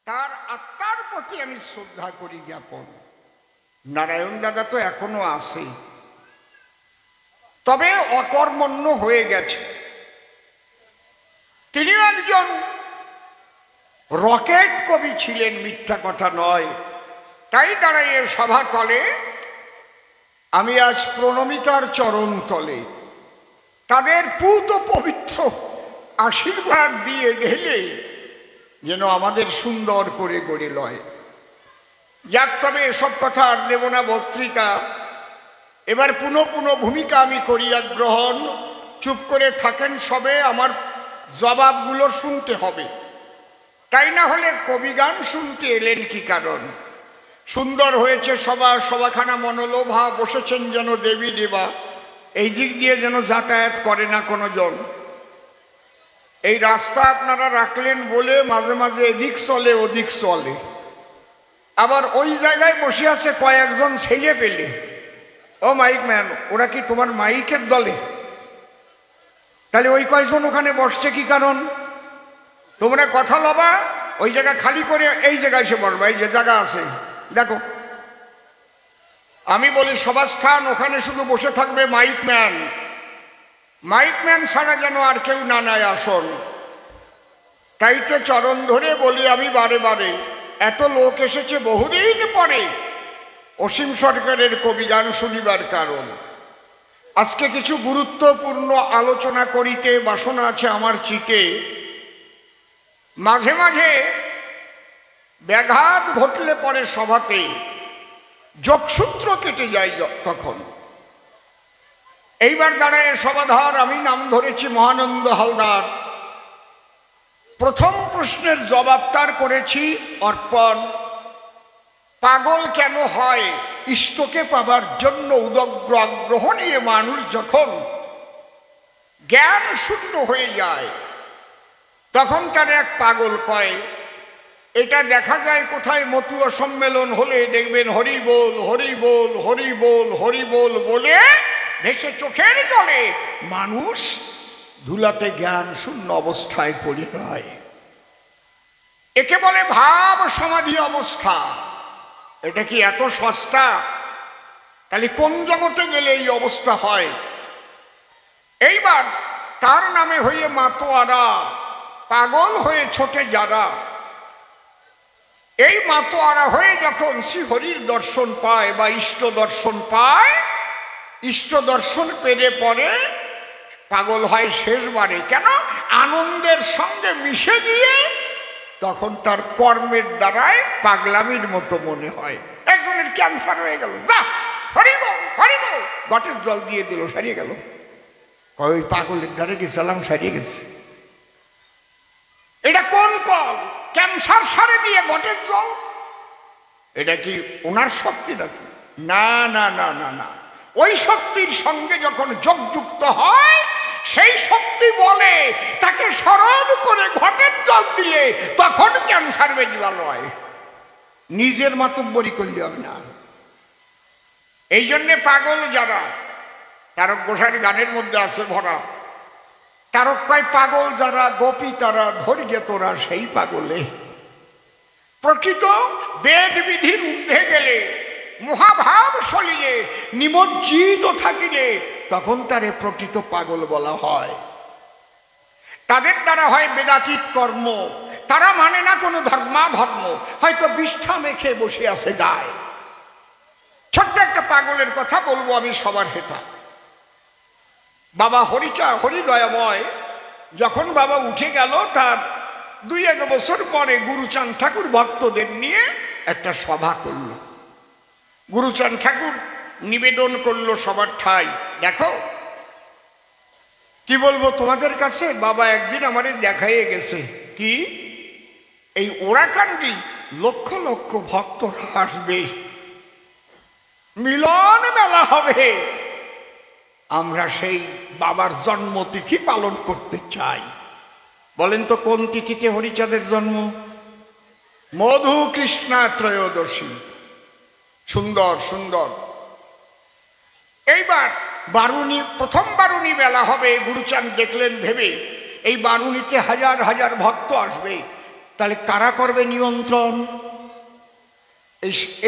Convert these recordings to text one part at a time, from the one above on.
তার আত্মার প্রতি আমি শ্রদ্ধা করি জ্ঞাপন। নারায়ণ দাদা তো এখনো আছে, তবে অকর্মণ্য হয়ে গেছে। তিনি একজন রকেট কবি ছিলেন, মিথ্যা কথা নয়। তাই দাঁড়াইয়ে সভাতলে আমি আজ প্রণমিতার চরণ তলে তাদের পূত পবিত্র আশীর্বাদ দিয়ে ঢেলে যেন আমাদের সুন্দর করে গড়ে লয়। যাক, তবে এসব কথা আর দেব না বক্তৃতা। এবার পুনঃ পুনঃ ভূমিকা আমি করিয়া গ্রহণ। চুপ করে থাকেন সবে, আমার জবাবগুলো শুনতে হবে। তাই না হলে কবিগান শুনতে এলেন কি কারণ? সুন্দর হয়েছে সভাখানা মনোলোভা, বসেছেন যেন দেবী দেবা। এই দিক দিয়ে যেন যাতায়াত করে না কোনো জন। এই রাস্তা আপনারা রাখলেন বলে মাঝে মাঝে এদিক চলে ওদিক চলে, আবার ওই জায়গায় বসে আছে কয়েকজন ছেলে পেলে। ও মাইক ম্যান, ওরা কি তোমার মাইকের দলে? তাহলে ওই কয়েকজন ওখানে বসছে কি কারণ? তোমরা কথা লবা, ওই জায়গা খালি করে এই জায়গায় এসে বসবা। এই যে জায়গা আছে দেখো, আমি বলি সভাস্থান, ওখানে শুধু বসে থাকবে মাইক ম্যান। মাইক ম্যান ছাড়া যেন আর কেউ না নেয় আসন। তাইতে চরণ ধরে বলি আমি বারে বারে, এত লোক এসেছে বহুদিন পরে অসীম সরকারের কবিগান শুনিবার কারণ। আজকে কিছু গুরুত্বপূর্ণ আলোচনা করিতে বাসনা আছে আমার চিতে। মাঝে মাঝে ব্যাঘাত ঘটলে পরে সভাতে যোগসূত্র কেটে যায় তখন। এইবার দাঁড়ায় সভাধর আমি নাম ধরেছি মহানন্দ হালদার। প্রথম প্রশ্নের জবাব তার করেছি অর্পণ। পাগল কেন হয়? ইষ্টকে পাবার জন্য উদগ্র আগ্রহ নিয়ে মানুষ যখন জ্ঞান শূন্য হয়ে যায় তখন তার এক পাগল কয়। এটা দেখা যায় কোথায়? মতুয়া সম্মেলন হলে দেখবেন হরি বল হরি বল হরি বল হরি বল বলে ভেসে চোখের জলে মানুষ ধুলাতে জ্ঞান শূন্য অবস্থায় পড়ে হয়। একে বলে ভাব সমাধি অবস্থা। এটা কি এত সস্তা? তাহলে কোন জগতে গেলে এই অবস্থা হয়? এইবার তার নামে হয়ে মাতোয়ারা, পাগল হয়ে ছোটে যারা। এই মাতোয়ারা হয়ে যখন শ্রীহরির দর্শন পায় বা ইষ্ট দর্শন পায়, ইষ্ট দর্শন পেলে পরে পাগল হয় শেষবারে। কেন? আনন্দের সঙ্গে মিশে গিয়ে তখন তার কর্মের দ্বারায় পাগলামির মতো মনে হয়। একজনের ক্যান্সার হয়ে গেল, যা হরিব হরিব, ঘটের জল দিয়ে দিল, সারিয়ে গেল। ওই পাগলের দ্বারা গেছিলাম, সারিয়ে গেছে। এটা কোন কল? ক্যান্সার সারে দিয়ে ঘটের জল? এটা কি ওনার শক্তি নাকি? না না না না না, ওই শক্তির সঙ্গে যখন যোগযুক্ত হয় সেই শক্তি বলে তাকে স্মরণ করে ঘটের জল দিলে তখন ক্যান্সার বেশি ভালো হয়। নিজের মাতব্বরি করলে হবে না। এই জন্যে পাগল যারা, তারক গোসাইর গানের মধ্যে আছে ভরা, তারক কয় পাগল যারা গোপী তারা ধৈর্য তোরা সেই পাগলে। প্রকৃত বেদ বিধির ঊর্ধ্বে গেলে, মহাভাব সলিলে নিমজ্জিত থাকিলে তখন তারে প্রকৃত পাগল বলা হয়। তাদের দ্বারা হয় বেদাতীত কর্ম। তারা মানে না কোনো ধর্মাধর্ম, হয়তো বিষ্ঠা মেখে বসে আছে গায়ে। ছোট্ট একটা পাগলের কথা বলবো আমি সবার হেতা। বাবা হরিদয়াময় যখন বাবা উঠে গেল, তার 2-1 বছর পরে গুরুচাঁদ ঠাকুর ভক্তদের নিয়ে একটা সভা করল। গুরুচাঁদ ঠাকুর নিবেদন করলো সবার ঠাই, দেখো কি বলবো তোমাদের কাছে, বাবা একদিন আমাদের দেখাইয়ে গেছে। কি? এই ওরাকান্দি লক্ষ লক্ষ ভক্তরা আসবে, মিলন মেলা হবে। আমরা সেই বাবার জন্মতিথি পালন করতে চাই। বলেন তো কোন তিথিতে হরিচাঁদের জন্ম? মধু কৃষ্ণা ত্রয়োদশী। সুন্দর সুন্দর। এইবার বারুণী, প্রথম বারুণী মেলা হবে। গুরুচাঁদ দেখলেন ভেবে এই বারুণীতে হাজার হাজার ভক্ত আসবে, তাহলে কারা করবে নিয়ন্ত্রণ?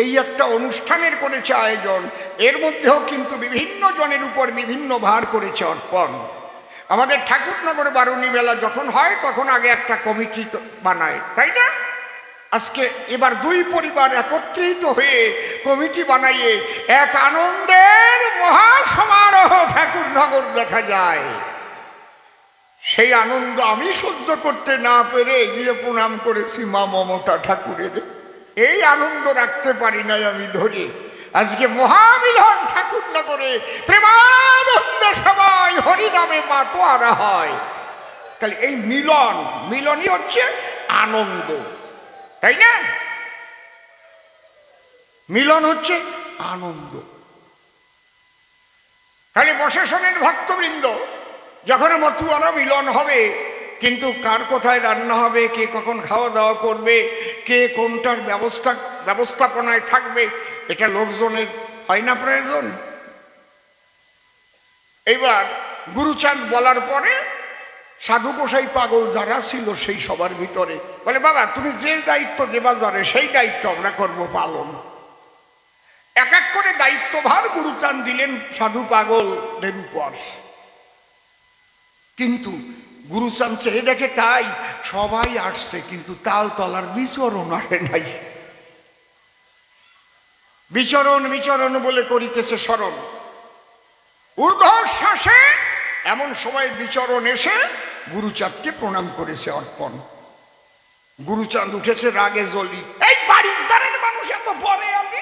এই একটা অনুষ্ঠানের করেছে আয়োজন, এর মধ্যেও কিন্তু বিভিন্ন জনের উপর বিভিন্ন ভার করেছে অর্পণ। আমাদের ঠাকুরনগরে বারুণী মেলা যখন হয় তখন আগে একটা কমিটি বানায়, তাই না? আজকে এবার দুই পরিবার একত্রিত হয়ে কমিটি বানাইয়ে এক আনন্দের মহাসমারোহ ঠাকুরনগর দেখা যায়। সেই আনন্দ আমি সহ্য করতে না পেরে গিয়ে প্রণাম করেছি মা মমতা ঠাকুরের। এই আনন্দ রাখতে পারি নাই আমি ধরে। আজকে মহামিলন ঠাকুরনগরে প্রেমানন্দ সবাই হরিনামে মাতোয়ারা হয়। তাহলে এই মিলনই হচ্ছে আনন্দ, তাই না? মিলন হচ্ছে আনন্দ। তাহলে বসে শোনেন ভক্তবৃন্দ, যখন মতুয়ারা মিলন হবে, কিন্তু কার কোথায় রান্না হবে, কে কখন খাওয়া দাওয়া করবে, কে কোনটার ব্যবস্থাপনায় থাকবে, এটা লোকজনের হয় না প্রয়োজন? এইবার গুরুচাঁদ বলার পরে সাধু গোসাই পাগল যারা ছিল সেই সবার ভিতরে বলে, বাবা তুমি যে দায়িত্ব দেবা যারে সেই দায়িত্ব আমরা করব পালন। এক এক করে দায়িত্বভার গুরুচাঁদ দিলেন সাধু পাগল দেবীপর। কিন্তু গুরুচাঁদ চেয়ে দেখে তাই সবাই আসছে, কিন্তু তাল তলার বিচরণ আসে নাই। বিচরণ বিচরণ বলে করিতেছে স্মরণ, ঊর্ধ্বশ্বাসে এমন সময় বিচরণ এসে গুরুচাঁদকে প্রণাম করেছে অর্পণ। গুরুচাঁদ উঠেছে রাগে জ্বলি, এই বাড়ির দ্বারের মানুষ এত পরে আমি,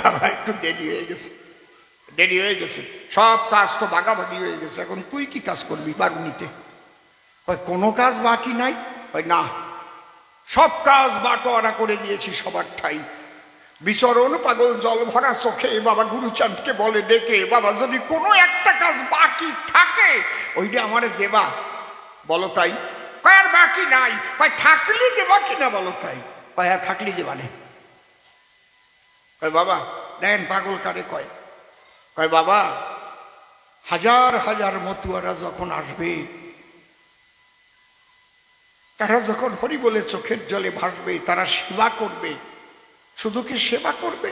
বাবা একটু দেরি হয়ে গেছে, সব কাজ তো ভাগাভাগি হয়ে গেছে, এখন তুই কি কাজ করবি বারুণীতে? কোনো কাজ বাকি নাই? না, সব কাজ বাটোয়ারা করে দিয়েছি সবার ঠাই। বিচরণ পাগল জল ভরা চোখে বাবা গুরুচাঁদকে বলে ডেকে, বাবা যদি কোনো একটা কাজ বাকি থাকে ওইটা আমারে দেবা, বলো তাই? কয় আর বাকি নাই। কয় থাকলে দেবা কিনা বলো তাই? কয় হ্যাঁ থাকলে দেবা নে। কয় বাবা দেন পাগল কারে কয়? কয় বাবা হাজার হাজার মতুয়ারা যখন আসবে, তারা যখন হরি বলে চোখের জলে ভাসবে, তারা সেবা করবে। শুধু কি সেবা করবে,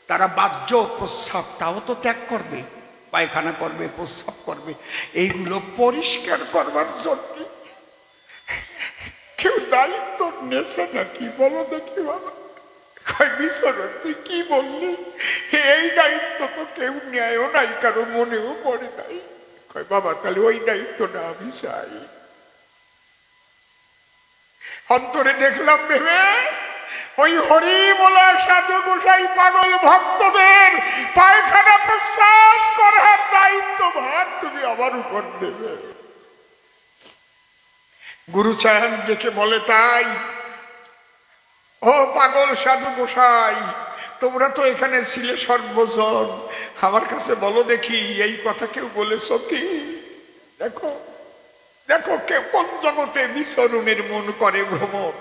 তারা বাহ্য প্রস্রাব তাও তো ত্যাগ করবে, পায়খানা করবে, প্রস্রাব করবে, এইগুলো পরিষ্কার করবার জন্য কেউ দায়িত্ব নেছে নাকি বলো দেখি বাবা? কয় বিচরণ তুই কি বললি? এই দায়িত্ব তো কেউ নেয়ও নাই, কারো মনেও পড়ে নাই। কয় বাবা তাহলে ওই দায়িত্বটা আমি চাই। অন্তরে দেখলাম ভেবে ওই হরি বলা সাধু গোসাই পাগল ভক্তদের পায়খানা প্রস্রাব করার দায়িত্ব ভার তুমি আমার উপর দেবে। গুরুচাঁদ দেখে বলে, তাই? ও পাগল সাধু গোসাই, তোমরা তো এখানে ছিলে সর্বজন, আমার কাছে বলো দেখি এই কথা কেউ বলেছ কি? দেখো দেখো কে কোন জগতে বিচরণের মন করে ভ্রমণ।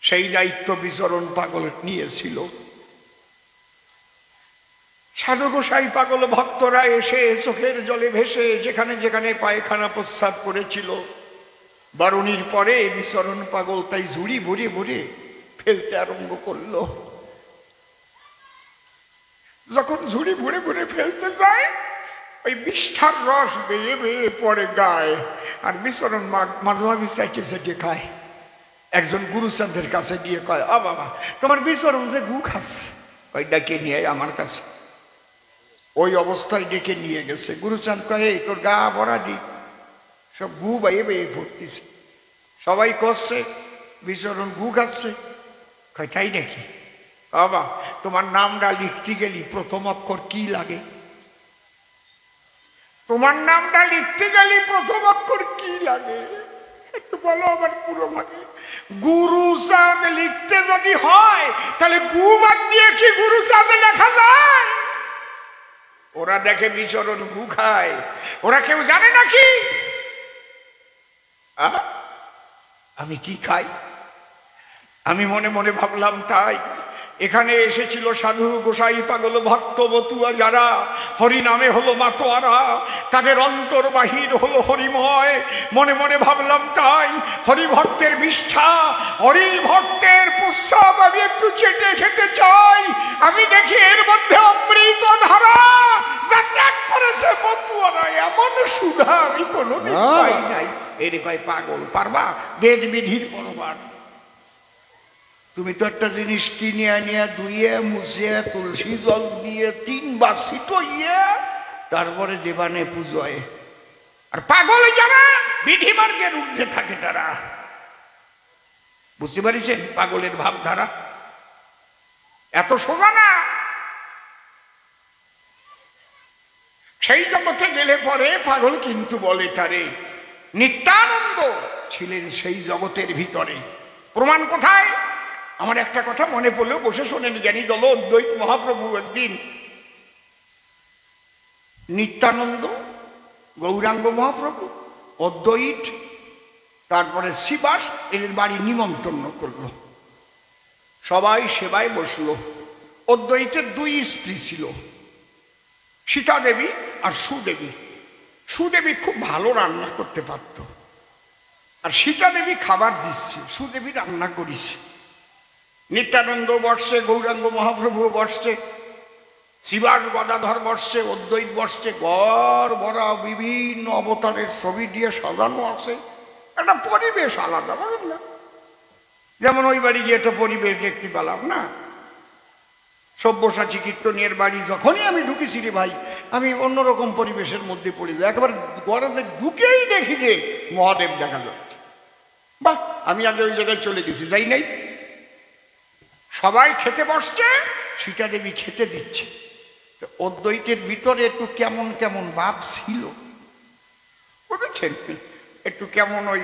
সেই দায়িত্ব বিচরণ পাগল নিয়েছিল। সাধু গোসাই পাগল ভক্তরা এসে চোখের জলে ভেসে যেখানে যেখানে পায়খানা প্রস্রাব করেছিল, বারুণীর পরে বিচরণ পাগল তাই ঝুড়ি ভরে ভরে ফেলতে আরম্ভ করলো। যখন ঝুড়ি ভরে ভরে ফেলতে যায়, ওই বিষ্ঠার রস বেয়ে বেয়ে পড়ে গায়ে, আর বিচরণ মাঝে মাঝে চাইটে চাইটে খায়। একজন গুরুচাঁদের কাছে গিয়ে কয়, আ বাবা তোমার বিচরণ যে গু খাচ্ছে, ওই ডেকে নিয়ে আমার কাছে। ওই অবস্থায় ডেকে নিয়ে গেছে। গুরুচাঁদ কয়, এই তোর গা ভরা দি সব গু বাইয়ে বেয়ে ভরতিছে, সবাই করছে বিচরণ গু খাচ্ছে। কয় তাই নাকি? বাবা তোমার নামটা লিখতে গেলি প্রথম অক্ষর কি লাগে? তোমার নামটা লিখতে গেলি প্রথম অক্ষর কি লাগে একটু বলো আমার পুরো ভাগে। গুরুচাঁদ লিখতে যদি হয় তাহলে গু বাদ দিয়ে কি গুরুচাঁদ লেখা যায়? ওরা দেখে বিচরণ গু খায়, ওরা কেউ জানে নাকি আমি কি খাই? আমি মনে মনে ভাবলাম তাই এখানে এসেছিল সাধু গোসাই পাগল ভক্ত বতুয়া যারা, হরি নামে হলো মাতোয়ারা, তাদের অন্তর বাহির হলো হরিময়। মনে মনে ভাবলাম তাই হরি ভক্তের বিষ্ঠা, হরি ভক্তের প্রস্রাব আমি একটু চেটে খেতে চাই। আমি দেখি এর মধ্যে অমৃত ধারা যা ত্যাগ করেছে বতুয়ারা, এমন সুধা আমি কোনোদিন পাই নাই। এর কয় পাগল, পারবা বেদ বিধির পরবার? তুমি তো একটা জিনিস কিনে আনিয়া ধুইয়ে মুছে তুলসী জল দিয়ে 3 বার ছিটইয়ে তারপরে দেবানে পুজোয়। আর পাগল যারা বিধিমার্গের ঊর্ধ্বে থাকে তারা, বুঝতে পারছেন পাগলের ভাবধারা এত সোজা না। সেই জগতে গেলে পরে পাগল কিন্তু বলে তারে নিত্যানন্দ ছিলেন সেই জগতের ভিতরে। প্রমাণ কোথায়? আমার একটা কথা মনে পড়লেও বসে শোনেন, জ্ঞানী দল অদ্বৈত মহাপ্রভু একদিন নিত্যানন্দ, গৌরাঙ্গ মহাপ্রভু, অদ্বৈত, তারপরে শ্রীবাস এদের বাড়ি নিমন্ত্রণ করলো। সবাই সেবায় বসলো। অদ্বৈতের 2 স্ত্রী ছিল, সীতা দেবী আর সুদেবী। সুদেবী খুব ভালো রান্না করতে পারত, আর সীতা দেবী খাবার দিচ্ছে, সুদেবী রান্না করেছে। নিত্যানন্দ বর্ষে, গৌরাঙ্গ মহাপ্রভু বর্ষে, শিবাস গদাধর বর্ষে, অদ্বৈত বর্ষে, ঘর ভরা বিভিন্ন অবতারের ছবি দিয়ে সাজানো আছে। একটা পরিবেশ আলাদা, বলেন না? যেমন ওই বাড়ি গিয়ে একটা পরিবেশ দেখতে পেলাম না, সব্যসাচী কীর্তনের বাড়ি। যখনই আমি ঢুকেছি রে ভাই, আমি অন্যরকম পরিবেশের মধ্যে পড়ে যাই। একবার গরমে ঢুকেই দেখি যে মহাদেব দেখা যাচ্ছে। বাহ, আমি আগে ওই জায়গায় চলে গেছি, যাই নাই। সবাই খেতে বসছে, সীতা দেবী খেতে দিচ্ছে। অদ্বৈতের ভিতরে একটু কেমন কেমন ভাব ছিল, বুঝেছেন? একটু কেমন ওই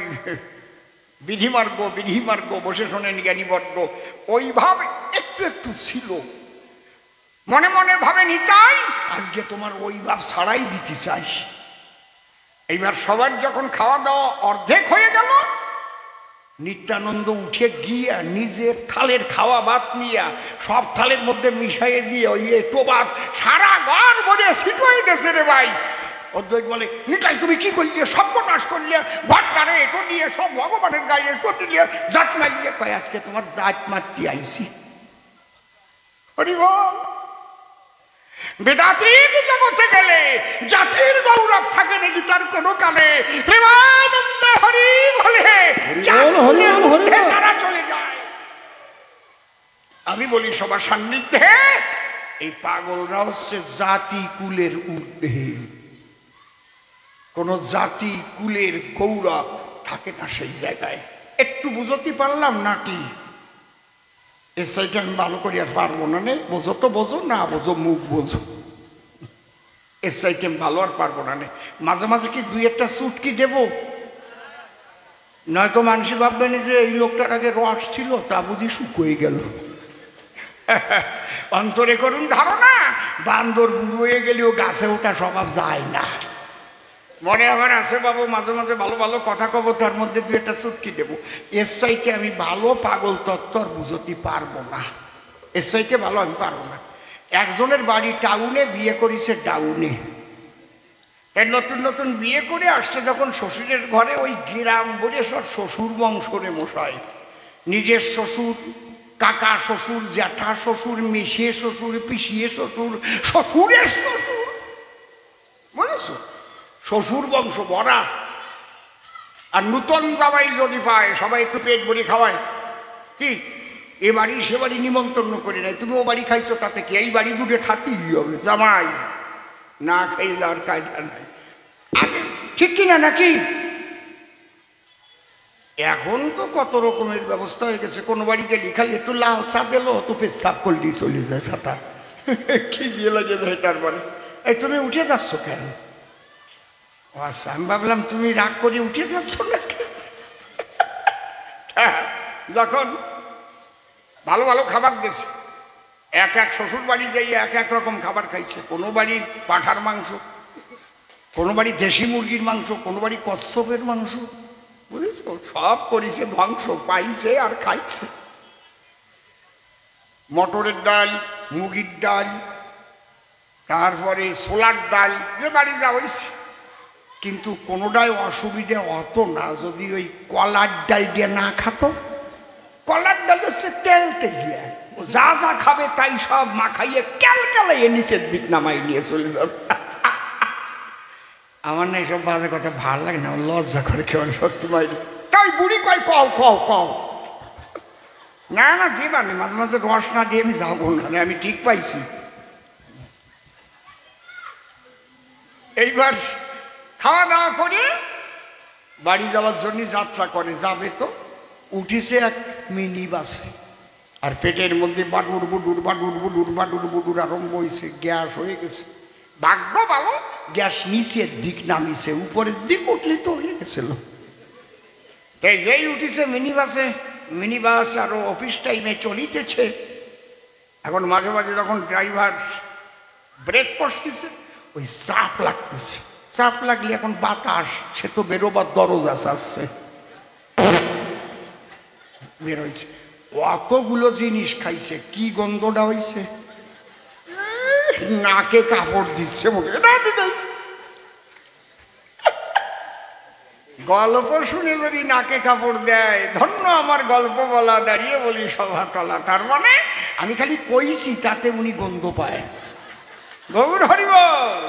বিধিমার্গ বসে শোনেন জ্ঞানীবর্গ, ওই ভাব একটু একটু ছিল। মনে মনে ভাবে নিতাই আজকে তোমার ওই ভাব ছাড়াই দিতে চাই। এইবার সবার যখন খাওয়া দাওয়া অর্ধেক হয়ে গেল, নিত্যানন্দ উঠে গিয়া নিজের থালের খাওয়া ভাত নিয়ে সব থালের মধ্যে মিশাইয়ে দিয়ে ওই এটো ভাত সারা ঘর ভরে ছিটোয় গেছে রে ভাই। অদ্বৈত বলে, নিতাই তুমি কি করলি? সর্বনাশ করলে, ঘরটারে এটো দিয়ে সব ভগবানের গায়ে এটো দিয়ে জাত মাইয়ে। কয় আজকে তোমার জাত মাতৃ আইসি। হরি বল। বেদাতীত জগতে গেলে জাতির গৌরব থাকে নাকি তার কোনো কালে? প্রেমানন্দ হরি বলে তারা চলে যায়। আমি বলি সবার সান্নিধ্যে এই পাগলরা হচ্ছে জাতি কুলের ঊর্ধ্বে। কোন জাতি কুলের গৌরব থাকে না সেই জায়গায়। একটু বুঝতে পারলাম নাকি? এর সাইডে আমি ভালো করি আর পারবো না। নে বোঝো তো বোঝো, না বোঝো মুখ বোঝো। এর সাইডে আমি ভালো আর পারবো না। মাঝে মাঝে কি 2-1টা চুটকি দেব, নয়তো মানুষই ভাববেন যে এই লোকটার আগে রস ছিল, তা বুঝি শুকিয়ে গেল। অন্তরে করুন ধারণা, বান্দর বুড়ো হয়ে গেলেও গাছে ওঠা স্বভাব যায় না। মনে আমার আছে বাবু, মাঝে মাঝে ভালো ভালো কথা কব, তার মধ্যে 2-1টা চুটকি দেবো। এর চাইতে আমি ভালো পাগল তত্ত্ব আর বুঝতে পারবো না। এর চাইতে ভালো আমি পারবো না। একজনের বাড়ি টাউনে, বিয়ে করেছে ডাউনে। তাই নতুন নতুন বিয়ে করে আসছে যখন শ্বশুরের ঘরে, ওই গ্রাম বলে সব শ্বশুর বংশরে মশাই। নিজের শ্বশুর, কাকা শ্বশুর, জ্যাঠা শ্বশুর, মেশে শ্বশুর, পিসিয়ে শ্বশুর, শ্বশুরের শ্বশুর, বুঝেছো? শ্বশুর বংশ ভরা। আর নূতন জামাই যদি পায় সবাই একটু পেট ভরে খাওয়ায়। কি এ বাড়ি সে বাড়ি নিমন্ত্রণ করে নাই, তুমি ও বাড়ি খাইছো তাতে কি? এই বাড়ি দুটো খাতেই হবে, জামাই না খাইলে আর কায়দা নাই। আগে ঠিক কিনা নাকি? এখন তো কত রকমের ব্যবস্থা হয়ে গেছে। কোনো বাড়িতে লিখালে একটু লাল চা দিল, তো পেশাব করলেই চলে যায় ছাতা। কি দিয়ে লাগে যায় তারপরে, এই তুমি উঠে যাচ্ছ কেন? আচ্ছা, আমি ভাবলাম তুমি রাগ করে উঠে যাচ্ছ নাকি। যখন ভালো ভালো খাবার দিয়েছে, এক এক শ্বশুর বাড়ি যাই এক এক রকম খাবার খাইছে। কোনো বাড়ির পাঁঠার মাংস, কোনো বাড়ি দেশি মুরগির মাংস, কোনো বাড়ি কচ্ছপের মাংস, বুঝেছো? সব করেছে ধ্বংস, পাইছে আর খাইছে। মটরের ডাল, মুগির ডাল, তারপরে ছোলার ডাল, যে বাড়ি যা হয়েছে। কিন্তু কোনোটাই অসুবিধা অত না যদি ওই কলার ডাল দিয়ে না খাতো। কলার ডাল হচ্ছে তেল তেলিয়া, যা যা খাবে তাই সব মাখাইয়ে ক্যালকালাইয়ে নিচের দিক নামাই নিয়ে চলে যাবে। আমার না এইসব বাজে কথা ভালো লাগে না, লজ্জা করে কেমন সত্যি মাইরে। তাই বুড়ি কয় কও কও কও, না না দিবানি, মাঝে মাঝে রস না দিয়ে আমি যাবো না, আমি ঠিক পাইছি। এইবার খাওয়া দাওয়া করে বাড়ি যাওয়ার জন্য যাত্রা করে, যাবে তো উঠিছে এক মিনি বাসে, আর পেটের মধ্যে বাডুর বুডুর বাডুর বুডুর বাডুর বুডুর আরম্ভ হয়েছে, গ্যাস হয়ে গেছে। ভাগ্য ভালো গ্যাস নিচের দিক নামিছে, উপরের দিক উঠলে তো হয়ে গেছিল। তাই যেই উঠিছে মিনি বাস আরো অফিস টাইমে চলিতেছে। এখন মাঝে মাঝে যখন ড্রাইভার ব্রেক করতেছে ওই চাপ লাগতেছে, চাপ লাগলে এখন বাতাস, সে তো বেরোবার দরজা আসছে, বেরোইছে। অতগুলো জিনিস খাইছে, কি গন্ধটা হইছে, নাকে কাপড় দিচ্ছে মুখে। গল্প শুনে যদি নাকে কাপড় দেয়, ধন্য আমার গল্প বলা, দাঁড়িয়ে বলি সভা তলা। তার মানে আমি খালি কইছি, তাতে উনি গন্ধ পায়। গৌর হরিবল।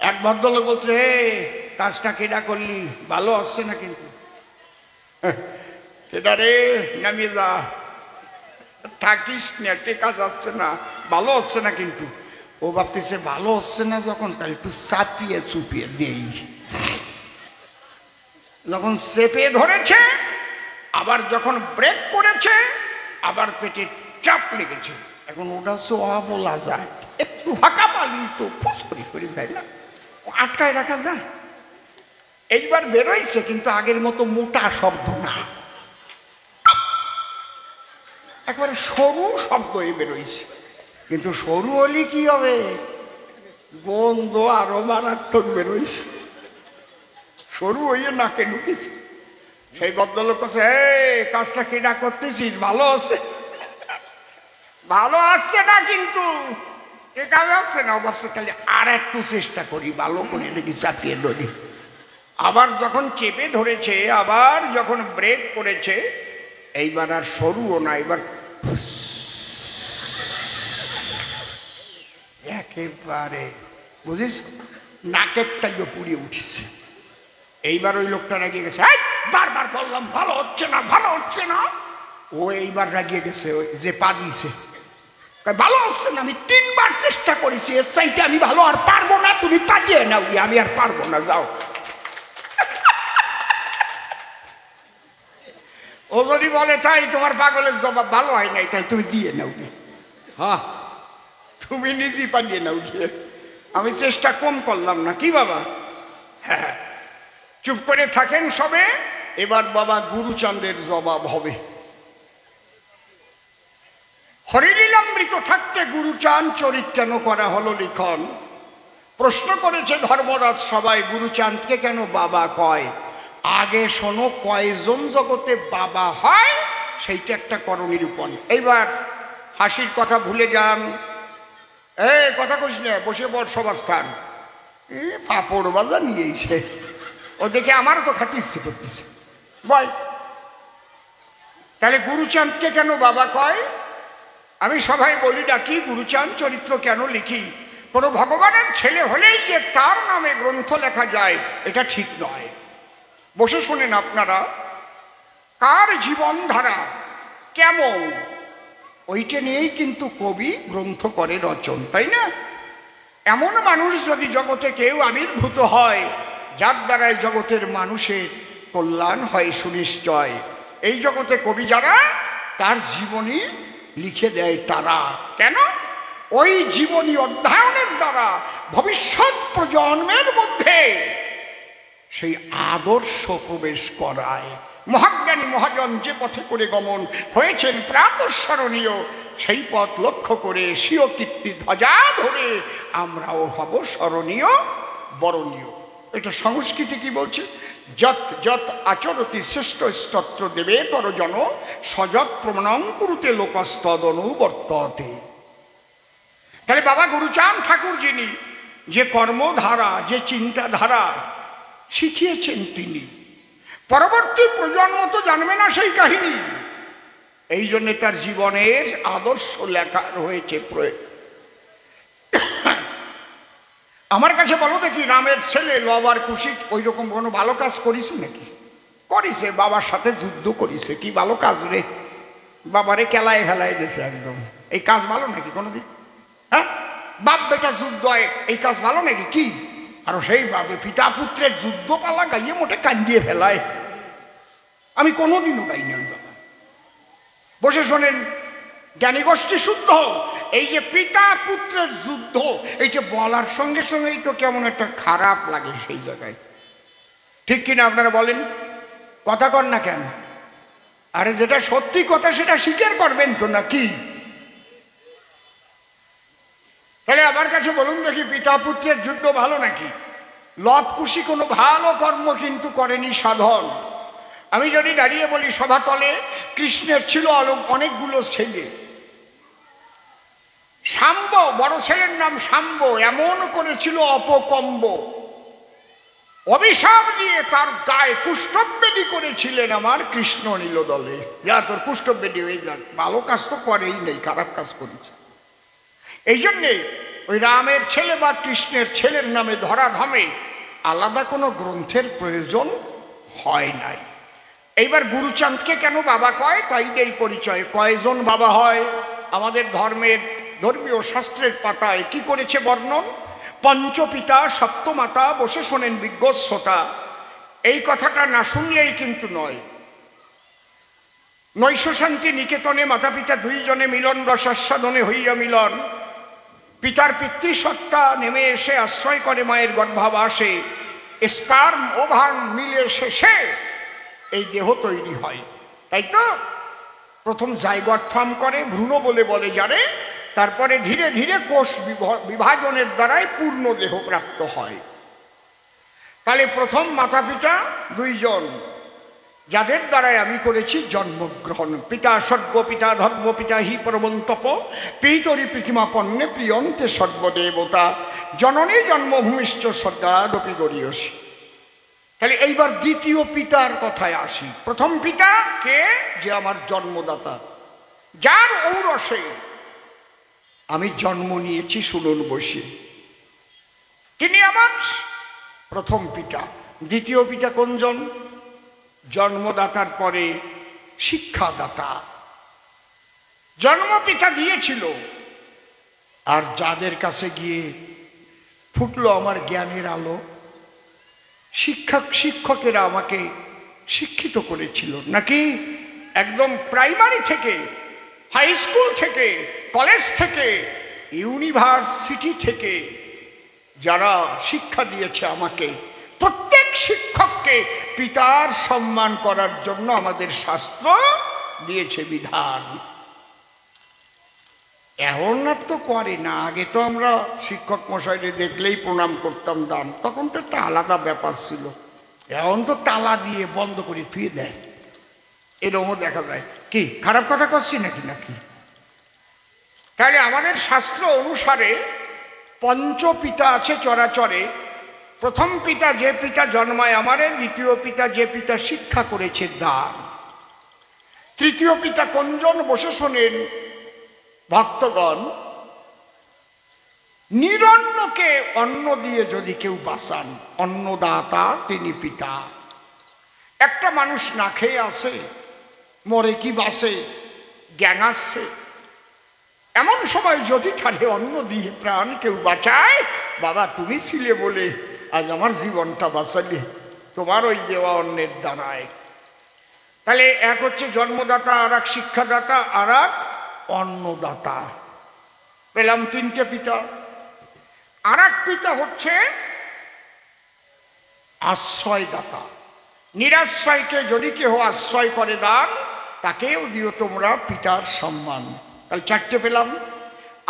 এক ভদ্রলোক বলছে, হে কাজটা কেডা করলি, ভালো আসছে না কিন্তু। কেডা রে, নামিয়ে যা, থাকিস না, টেকা যাচ্ছে না, ভালো হচ্ছে না কিন্তু। ও ভাবতেছে ভালো হচ্ছে না যখন, তাহলে একটু চাপিয়ে চুপিয়ে দেই। যখন চেপে ধরেছে, আবার যখন ব্রেক করেছে, আবার পেটে চাপ লেগেছে। এখন ওটা হচ্ছে বলা যায়, একটু হাঁকা পালি তো ফুস করে যায় না, আটকায় রাখা যায়। এইবার বেরোইছে, কিন্তু আগের মতো মোটা শব্দ না, একবারে সরু শব্দ বেরোইছে। কিন্তু সরু হলে কি হবে, গন্ধ আরো মারাত্মক বেরোইছে, সরু হইয়ে নাকে ঢুকেছে। সেই ভদ্রলোক কাছে, কাজটা কেনা করতেছিস, ভালো আছে, ভালো আসছে না কিন্তু, এ কাজ আসছে না। ভাবছে তাহলে আর একটু চেষ্টা করি, ভালো করে দেখি চাপিয়ে ধরি। আবার যখন চেপে ধরেছে, আবার যখন ব্রেক করেছে, এইবার আর সরুও না, এবার একেবারে বুঝিস নাকের তাইও পুড়িয়ে উঠেছে। এইবার ওই লোকটা রাগিয়ে গেছে, বারবার বললাম ভালো হচ্ছে না, ভালো হচ্ছে না। ও এইবার রাগিয়ে গেছে, ওই যে পা দিয়েছে, ভালো হচ্ছে না, আমি 3 বার চেষ্টা করেছি, এর চাইতে আমি ভালো আর পারবো না, তুমি পাঠিয়ে নাও, আমি আর পারবো না, যাও। ও যদি বলে তাই তোমার পাগলের জবাব ভালো হয় নাই, তাই তুমি দিয়ে নাও। হ্যাঁ, তুমি নিজেই পাঠিয়ে নাও গিয়ে, আমি চেষ্টা কম করলাম না, কি বাবা? হ্যাঁ, চুপ করে থাকেন সবে। এবার বাবা গুরুচাঁদের জবাব হবে। হরিলীলামৃত থাকতে গুরুচাঁদ চরিত কেন করা হলো লিখন? প্রশ্ন করেছে ধর্মরাজ সবাই, গুরুচাঁদকে কেন বাবা কয়? আগে শোনো, কয়জন জগতে বাবা হয় সেইটা একটা করনিরূপণ। এইবার হাসির কথা ভুলে যান, কথা কইস না, বসে বর সবাস্থান। পাপড় বাজা নিয়েছে, ও দেখে আমারও তো খাতে ইচ্ছে করতেছে, বল তাহলে গুরুচাঁদকে কেন বাবা কয়? আমি সবাই বলি ডাকি, গুরুচাঁদ চরিত্র কেন লিখি? কোনো ভগবানের ছেলে হলেই যে তার নামে গ্রন্থ লেখা যায় এটা ঠিক নয়। বসে শোনেন আপনারা, কার জীবনধারা কেমন ওইটা নিয়েই কিন্তু কবি গ্রন্থ করে রচন, তাই না? এমন মানুষ যদি জগতে কেউ আবির্ভূত হয় যার দ্বারাই জগতের মানুষের কল্যাণ হয় সুনিশ্চয়, এই জগতে কবি যারা, তার জীবনী লিখে দেয় তারা। কেন? ওই জীবনী অধ্যয়নের দ্বারা ভবিষ্যৎ প্রজন্মের মধ্যে সেই আদর্শ প্রবেশ করায়। মহাজ্ঞানী মহাজন যে পথে করে গমন হয়েছেন প্রাতঃস্মরণীয়, সেই পথ লক্ষ্য করে স্বীয় কীর্তি ধ্বজা ধরে আমরাও হব স্মরণীয় বরণীয়। এটা সংস্কৃতি কি বলছে? যত যত আচরতি শ্রেষ্ঠ স্তত্র দেবে তর জন সযৎ প্রমাণং কুরুতে লোকস্তদনুবর্ততে। তাহলে বাবা গুরুচাঁদ ঠাকুর যিনি যে কর্মধারা, যে চিন্তাধারা শিখিয়েছেন, তিনি পরবর্তী প্রজন্ম তো জানবে না সেই কাহিনী। এই জন্য তার জীবনের আদর্শ লেখা রয়েছে। আমার কাছে বলো দেখি, রামের ছেলে লব আর কুশিক ওই রকম কোনো ভালো কাজ করিছে নাকি? করিছে, বাবার সাথে যুদ্ধ করিছে। কি ভালো কাজ রে, বাবারে কেলায় ফেলায় দিয়েছে একদম। এই কাজ ভালো নাকি কোনোদিন? হ্যাঁ, বাপ বেটা যুদ্ধ হয়, এই কাজ ভালো নাকি? কি আর সেই ভাবে পিতা পুত্রের যুদ্ধ পালা গাইয়ে মোটে কান্দিয়ে ফেলায়। আমি কোনোদিনও গাইনি ওই বাবা। বসে শোনেন, জ্ঞানী গোষ্ঠী শুদ্ধ, এই যে পিতা পুত্রের যুদ্ধ, এইটা বলার সঙ্গে সঙ্গেই তো কেমন একটা খারাপ লাগে সেই জায়গায়। ঠিক কিনা আপনারা বলেন? কথা কর না কেন? আরে যেটা সত্যি কথা সেটা স্বীকার করবেন তো নাকি? তাহলে আমার কাছে বলুন দেখি, পিতা পুত্রের যুদ্ধ ভালো নাকি? লব কুশি কোনো ভালো কর্ম কিন্তু করেনি সাধন। আমি যদি দাঁড়িয়ে বলি, সভাতলে কৃষ্ণের ছিল অনেকগুলো ছেলে। শাম্ব, বড় ছেলের নাম শাম্ব, এমন করেছিল অপকম্ব, অভিশাপ দিয়ে তার গায়ে কুষ্ঠবেদী করেছিলেন আমার কৃষ্ণ নীলদলে। যা তোর কুষ্ঠবেদী হয়ে যাক, ভালো কাজ তো করেই নেই, খারাপ কাজ করেছে। এই জন্যে ওই রামের ছেলে বা কৃষ্ণের ছেলের নামে ধরাধামে আলাদা কোনো গ্রন্থের প্রয়োজন হয় নাই। এইবার গুরুচাঁদকে কেন বাবা কয়? তাই এই পরিচয়। কয়জন বাবা হয় আমাদের ধর্মীয় শাস্ত্রের পাতায় কি করেছে বর্ণন? পঞ্চপিতা সপ্তমাতা। বসে শোনেন বিজ্ঞ শ্রোতা, এই কথাটা না শুনলেই কিন্তু নয়। নৈশ শান্তি নিকেতনে মাতা পিতা দুইজনে মিলন, রসাস্বাদনে হইয়া মিলন। পিতার পিতৃসত্তা নেমে এসে আশ্রয় করে মায়ের গর্ভাবাসে। স্পার্ম ওভাম মিলে শেষে এই দেহ তৈরি হয়, তাই তো? প্রথম জাইগট ফর্ম করে, ভ্রূণ বলে যারে, তারপরে ধীরে ধীরে কোষ বিভাজনের দ্বারাই পূর্ণ দেহ প্রাপ্ত হয়। তাহলে প্রথম মাতা পিতা দুইজন, যাদের দ্বারাই আমি করেছি জন্মগ্রহণ। পিতা স্বর্গ পিতা ধর্ম পিতা হি পরমন্তপ পিতরি পৃথিমাপন্নে প্রিয়ন্তে সর্বদেবতা জননী জন্মভূমিষ্ঠ শ্রদ্ধাদপি গরীয়সী। তাহলে এইবার দ্বিতীয় পিতার কথায় আসি। প্রথম পিতা কে? যে আমার জন্মদাতা, যার ঔরসে আমি জন্ম নিয়েছি। শুনুন বসে, তিনি আমার প্রথম পিতা। দ্বিতীয় পিতা কোনজন? জন্মদাতার পরে শিক্ষাদাতা। জন্মপিতা দিয়েছিল, আর যাদের কাছে গিয়ে ফুটলো আমার জ্ঞানের আলো, শিক্ষকেরা আমাকে শিক্ষিত করেছিল নাকি? একদম প্রাইমারি থেকে, হাই স্কুল থেকে, কলেজ থেকে, ইউনিভার্সিটি থেকে যারা শিক্ষা দিয়েছে আমাকে, প্রত্যেক শিক্ষককে পিতার সম্মান করার জন্য আমাদের শাস্ত্র দিয়েছে বিধান। এখন না তো করে না, আগে তো আমরা শিক্ষক মশাইরে দেখলেই প্রণাম করতাম, দান, তখন তো একটা আলাদা ব্যাপার ছিল। এখন তো তালা দিয়ে বন্ধ করে ফিরে দেয়, এরকমও দেখা যায়। কি খারাপ কথা করছি নাকি? তাহলে আমাদের শাস্ত্র অনুসারে পঞ্চপিতা আছে চরাচরে। প্রথম পিতা যে পিতা জন্মায় আমারে, দ্বিতীয় পিতা যে পিতা শিক্ষা করেছে দান, তৃতীয় পিতা কোনজন? বসে শোনেন ভক্তগণ, নিরন্নকে অন্ন দিয়ে যদি কেউ বাঁচান, অন্নদাতা তিনি পিতা। একটা মানুষ না খেয়ে আসে, মরে কি বাঁচে? জ্ঞান আসছে, এমন সময় যদি তারে অন্ন দিয়ে প্রাণ কেউ বাঁচায়, বাবা তুমি ছিলে বলে আজ আমার জীবনটা বাঁচালে, তোমার ওই দেওয়া অন্নের দ্বারায়। তাহলে এক হচ্ছে জন্মদাতা, আর এক শিক্ষাদাতা, আর এক অন্নদাতা। পেলাম তিনটে পিতা। আর এক পিতা হচ্ছে আশ্রয়দাতা। নিরাশ্রয়কে যদি কেউ আশ্রয় করে দান, তাকেও দিও তোমরা পিতার সম্মান। তাহলে চারটে পেলাম।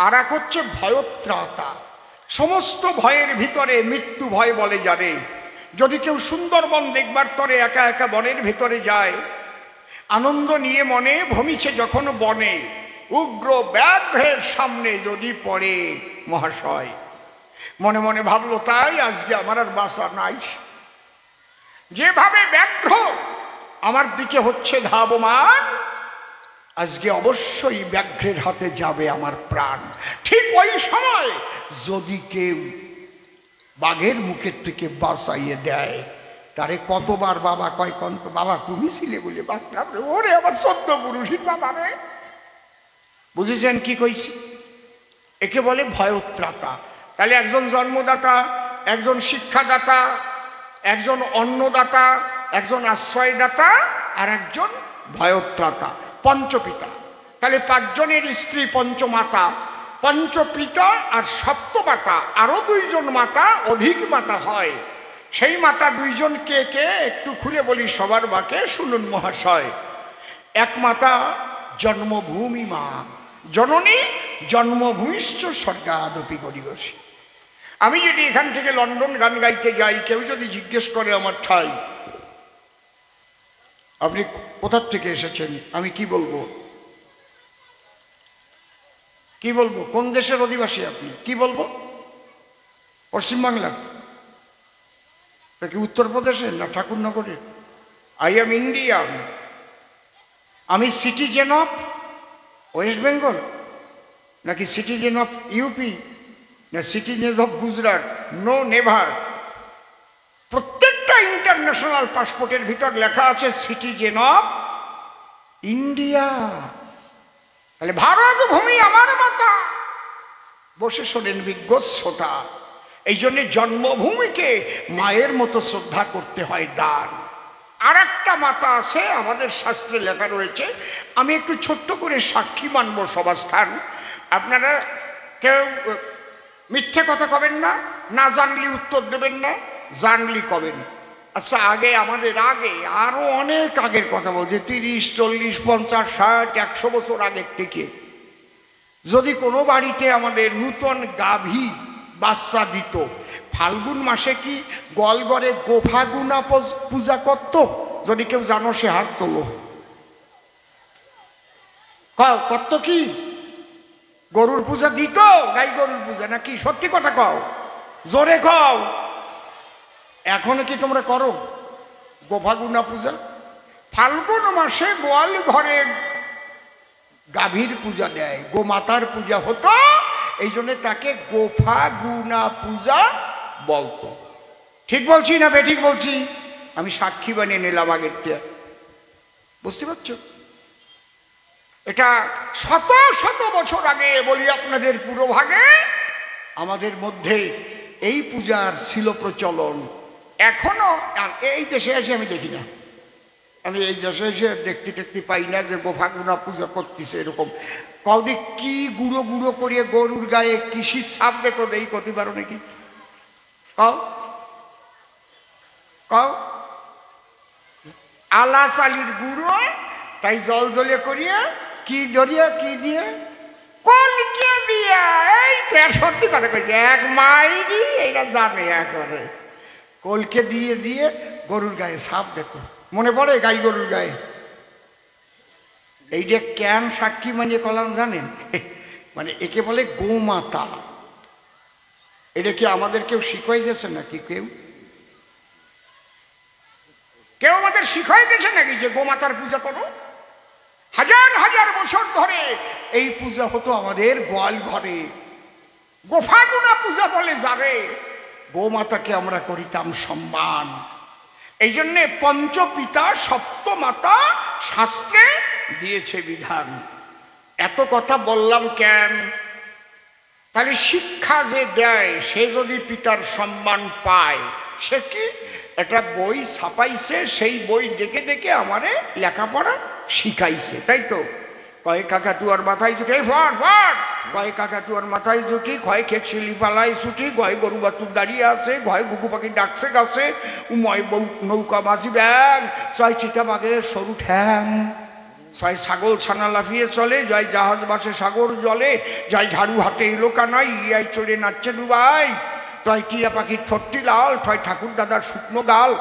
আর এক হচ্ছে ভয়ত্রাতা। সমস্ত ভয়ের ভিতরে মৃত্যু ভয় বলে যাবে, যদি কেউ সুন্দরবন দেখবার তরে একা একা বনের ভেতরে যায়, আনন্দ নিয়ে মনে ভ্রমিছে যখন বনে, উগ্র ব্যাঘ্রের সামনে যদি পড়ে মহাশয়, মনে মনে ভাবলো তাই আজকে আমার আর বাঁচা নাই। যেভাবে ব্যাঘ্র আমার দিকে হচ্ছে ধাবমান, আজকে অবশ্যই ব্যাঘ্রের হাতে যাবে আমার প্রাণ। ঠিক ওই সময় যদি কেউ বাঘের মুখের থেকে বাঁচাইয়ে দেয়, তারে কতবার বাবা কয় কন্ত বাবা তুমি ছিলে বলে বাঁচলাম রে, ওরে আমার সত্য পুরুষের বাবা রে। বুঝেছেন কি কইছি? একে বলে ভয়োত্রাতা। তাহলে একজন জন্মদাতা, একজন শিক্ষাদাতা, একজন অন্নদাতা, একজন আশ্রয়দাতা, আর একজন ভয়োত্রাতা, পঞ্চপিতা। তাহলে পাঁচজনের স্ত্রী পঞ্চমাতা, পঞ্চপিতা আর সপ্তমাতা, আরো দুইজন মাতা, অধিক মাতা হয়। সেই মাতা দুইজন কে কে একটু খুলে বলি সবার বাকে, শুনুন মহাশয়। এক মাতা জন্মভূমি মা, জননী জন্মভূমিষ্ঠ স্বর্গাদপি গরিবসী। আমি যদি এখান থেকে লন্ডন গান গাইতে যাই, কেউ যদি জিজ্ঞেস করে আমার ঠাই, আপনি কোথার থেকে এসেছেন, আমি কি বলবো? কি বলবো? কোন দেশের অধিবাসী আপনি? কি বলবো? পশ্চিমবাংলার? তা কি উত্তরপ্রদেশের না ঠাকুরনগরের? I am Indian. আমি সিটিজেন অফ ওয়েস্ট বেঙ্গল, নাকি সিটিজেন অফ ইউপি, না citizen of Gujarat? No, never. প্রত্যেকটা ইন্টারন্যাশনাল পাসপোর্টের ভিতর লেখা আছে সিটিজেন অফ ইন্ডিয়া। তাহলে ভারত ভূমি আমার মাতা। বসে শোনেন বিজ্ঞ শ্রোতা, এই জন্য জন্মভূমিকে মায়ের মতো শ্রদ্ধা করতে হয় দান। আর একটা মাতা আছে আমাদের শাস্ত্রে লেখা রয়েছে, আমি একটু ছোট্ট করে সাক্ষী মানব সভাস্থান। আপনারা কেউ মিথ্যে কথা কবেন না, না জানলি উত্তর দেবেন না, জানলি কবেন। আচ্ছা, আগে আমাদের আগে আরো অনেক আগের কথা বলছে, 30, 40, 50, 60, 100 বছর আগের থেকে যদি কোনো বাড়িতে আমাদের নূতন গাভী বাচ্চা দিত, ফাল্গুন মাসে কি গোয়ালঘরে গোফাগুনা পূজা করত? যদি কেউ জানো সে হাত তোলো। কত কি গরুর পূজা দিত? গাই গরুর পূজা নাকি? সত্যি কথা কও, জোরে কও। এখনো কি তোমরা করো গোফাগুনা পূজা? ফাল্গুন মাসে গোয়াল ঘরে গাভীর পূজা দেয়, গোমাতার পূজা হতো, এই জন্য তাকে গোফাগুনা পূজা বলতো। ঠিক বলছি না বেঠিক বলছি? আমি সাক্ষী বানিয়ে নিলাম আগেরটা, বুঝতে পারছো? এটা শত শত বছর আগে বলি আপনাদের পুরোভাগে আমাদের মধ্যে এই পূজার ছিল প্রচলন। এখনো এই দেশে এসে আমি দেখি না, আমি এই দেশে এসে দেখতে পাই না যে গোফাগুনা পূজা করতেছে এরকম। কদিক কি গুঁড়ো গুঁড়ো করিয়ে গরুর গায়ে কৃষির সাপ দেখো দেই করতে পারো নাকি? কও কও। আলা চালির গুঁড়ো, তাই জল জলে করিয়া কি ধরিয়া কি দিয়ে কলকে দিয়া, এই তো সত্যি কথা কইছে, এক মাইরি এইটা জানে একেবারে। কলকে দিয়ে দিয়ে গরুর গায়ে সাপ দেখো, মনে পড়ে গাই গরুর গায়ে। এইটা কেন সাক্ষী মানিয়ে কলাম জানেন? মানে একে বলে গোমাতা। এটা কি আমাদের কেউ শিখাই দিয়েছে নাকি? কেউ কেউ আমাদের শিখাই দিয়েছে নাকি যে গোমাতার পূজা করো? হাজার হাজার বছর ধরে এই পূজা হতো আমাদের গোয়াল ঘরে। গোফাগুনা পূজা বলে যারে, গোমাতাকে আমরা করিতাম সম্মান। এই জন্যে পঞ্চপিতা সপ্তমাতা শাস্ত্রে দিয়েছে বিধান। এত কথা বললাম কেন? তাহলে শিক্ষা যে দেয় সে যদি পিতার সম্মান পায়, সে কি একটা বই ছাপাইছে, সেই বই দেখে দেখে আমারে লেখাপড়া শিখাইছে, তাই তো? কয় কাকা তুয়ার মাথায় জুটে ফট ফট, কয় কাকা তুয়ার মাথায় জুটি, কয় খেকশিলি পালায় ছুটি, কয় গরু বাছুর দাঁড়িয়ে আছে, কয় ঘুঘু পাখি ডাকছে গাছে, উময় বউ নৌকা মাঝি ব্যাং, ছয় চিতা বাঘের সরু ঠ্যাং, ছয় ছাগল ছানা লাফিয়ে চলে, জয় জাহাজ বাসে সাগর জলে, জয় ঝাড়ু হাতে এলো কানাই, ইয়াই চড়ে নাচছে ডুবাই, টয় টিয়া পাখির ঠোঁটটি লাল, টয় ঠাকুর দাদার শুকনো গাল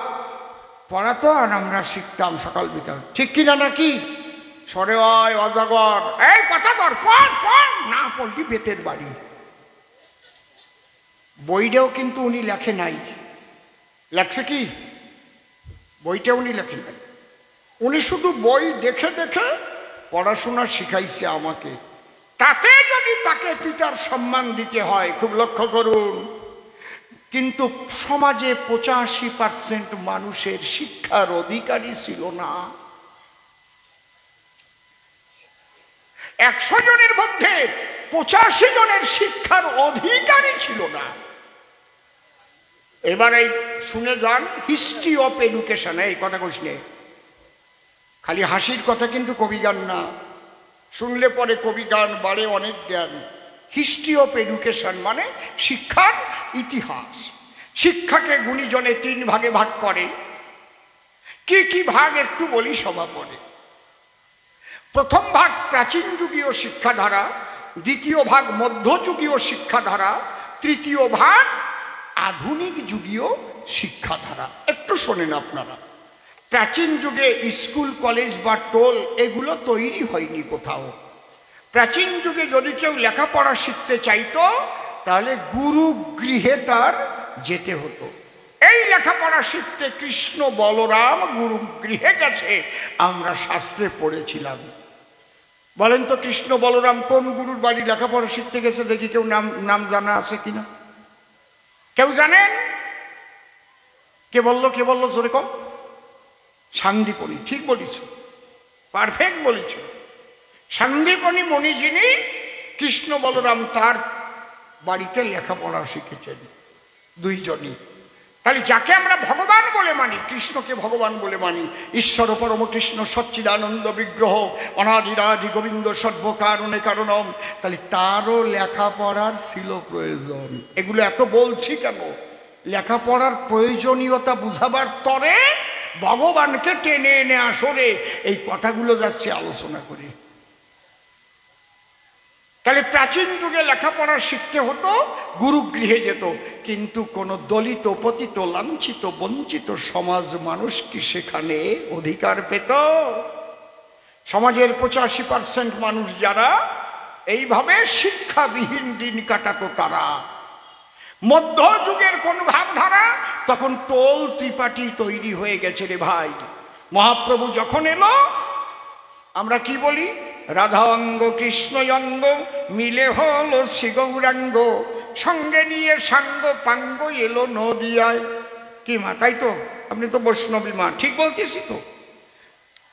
পড়াতো, আর আমরা শিখতাম সকাল বিকাল। ঠিক কিনা নাকি? সরে হয় অজাগর, এই কথা ধর, পড় পড়, না পড়লি বেতের বাড়ি। বইটাও কিন্তু উনি লেখে নাই। লেখছে কি? বইটা উনি লেখে নাই। উনি শুধু বই দেখে দেখে পড়াশোনা শিখাইছে আমাকে। তাতে যদি তাকে পিতার সম্মান দিতে হয়, খুব লক্ষ্য করুন, কিন্তু সমাজে 85% মানুষের শিক্ষার অধিকারী ছিল না। 100 জনের মধ্যে 85 জনের শিক্ষার অধিকারী ছিল না। এবার এই শুনে যান হিস্ট্রি অফ এডুকেশন। এই কথা কইস নে, খালি হাসির কথা কিন্তু কবিগান না, শুনলে পরে কবিগান বাড়ে অনেক জ্ঞান। হিস্ট্রি অফ এডুকেশন মানে শিক্ষার ইতিহাস। শিক্ষাকে গুণীজনে 3 ভাগে ভাগ করে। কি কি ভাগ একটু বলি সভা পড়ে। প্রথম ভাগ প্রাচীন যুগীয় শিক্ষাধারা, দ্বিতীয় ভাগ মধ্যযুগীয় শিক্ষাধারা, তৃতীয় ভাগ আধুনিক যুগীয় শিক্ষাধারা। একটু শোনেন আপনারা। প্রাচীন যুগে স্কুল কলেজ বা টোল এগুলো তৈরি হয়নি কোথাও। প্রাচীন যুগে যদি কেউ লেখাপড়া শিখতে চাইতো তাহলে গুরু গৃহে তার যেতে হতো। এই লেখাপড়া শিখতে কৃষ্ণ বলরাম গুরু গৃহে গেছে, আমরা শাস্ত্রে পড়েছিলাম। বলেন তো কৃষ্ণ বলরাম কোন গুরুর বাড়ি লেখাপড়া শিখতে গেছে? দেখি কেউ নাম জানা আছে কিনা? কেউ জানেন? কে বললো জোরে কম? সান্দীপনী। ঠিক বলিস, পারফেক্ট বলেছ। সান্দীপনী মণি যিনি, কৃষ্ণ বলরাম তার বাড়িতে লেখাপড়া শিখেছেন, 2 জনই। তাহলে যাকে আমরা ভগবান বলে মানি, কৃষ্ণকে ভগবান বলে মানি, ঈশ্বর পরম কৃষ্ণ সচ্চিদানন্দ বিগ্রহ অনাদিরাদি গোবিন্দ সর্বকারণে কারণম, তাহলে তারও লেখাপড়ার ছিল প্রয়োজন। এগুলো এত বলছি কেন? লেখাপড়ার প্রয়োজনীয়তা বুঝাবার তরে ভগবানকে টেনে এনে আসরে এই কথাগুলো যাচ্ছে আলোচনা করে। তাহলে প্রাচীন যুগে লেখাপড়া শিখতে হতো, গুরুগৃহে যেত। কিন্তু কোন দলিত, পতিত, লাঞ্ছিত, বঞ্চিত সমাজ মানুষ কি সেখানে অধিকার পেত? সমাজের 85% মানুষ যারা এইভাবে শিক্ষাবিহীন দিন কাটাতো তারা। মধ্যযুগের কোন ভাবধারা? তখন টোল ত্রিপাঠী তৈরি হয়ে গেছে রে ভাই। মহাপ্রভু যখন এলো আমরা কি বলি? রাধা অঙ্গ কৃষ্ণ অঙ্গ মিলে হলো শ্রী গৌরাঙ্গ, সঙ্গে নিয়ে সাঙ্গ পাঙ্গ এলো নদিয়ায়। কি মা, তাই তো? আপনি তো বৈষ্ণবী মা, ঠিক বলতেছি তো?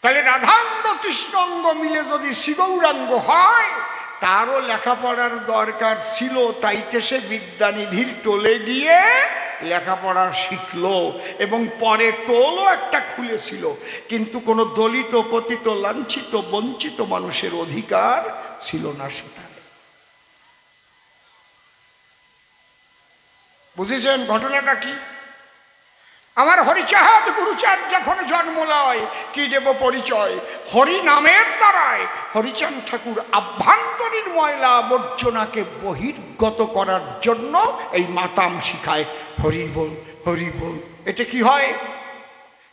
তাহলে রাধাঙ্গ কৃষ্ণ অঙ্গ মিলে যদি শ্রী গৌরাঙ্গ হয়, তারও লেখাপড়ার দরকার ছিল। তাইতে সে বিদ্যানিধির টোলে গিয়ে লেখাপড়া শিখলো এবং পরে টোলও একটা খুলেছিল। কিন্তু কোনো দলিত, পতিত, লাঞ্ছিত, বঞ্চিত মানুষের অধিকার ছিল না সেখানে। বুঝেছেন ঘটনাটা কি? আমার হরিচাঁদ গুরুচাঁদ যখন জন্ম লয়, কি দেব পরিচয়? হরি নামের দ্বারায় হরিচাঁদ ঠাকুর আভ্যন্তরীণ ময়লা আবর্জনাকে বহির্গত করার জন্য এই মাতাম শিখায়, হরি বল হরি বল। এটা কি হয়?